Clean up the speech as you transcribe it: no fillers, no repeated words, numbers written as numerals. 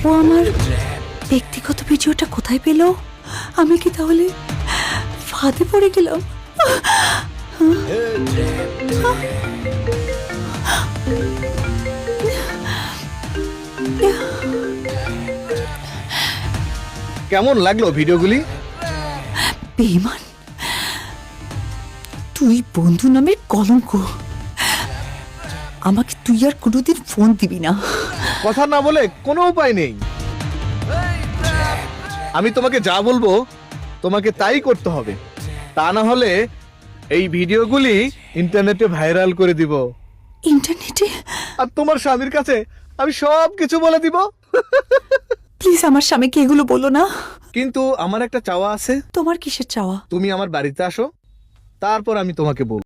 ও আমার ব্যক্তিগত ভিডিওটা কোথায় পেল? আমি কি তাহলে ফাঁদে পড়ে গেলাম? কেমন লাগলো ভিডিওগুলি? বেঈমান, তুই বন্ধু নামের কলঙ্ক। আমাকে তুই আর কোনোদিন ফোন দিবি না। কথা না বলে কোনো উপায় নেই। আমি তোমাকে যা বলবো তোমাকে তাই করতে হবে, তা না হলে এই ভিডিওগুলি ইন্টারনেটে ভাইরাল করে দিব। ইন্টারনেটে? আর তোমার স্বামীর কাছে আমি সব কিছু বলে দিব। প্লিজ আমার স্বামীকে এগুলো বলো না। কিন্তু আমার একটা চাওয়া আছে। তোমার কিসের চাওয়া? তুমি আমার বাড়িতে আসো, তারপর আমি তোমাকে বলবো।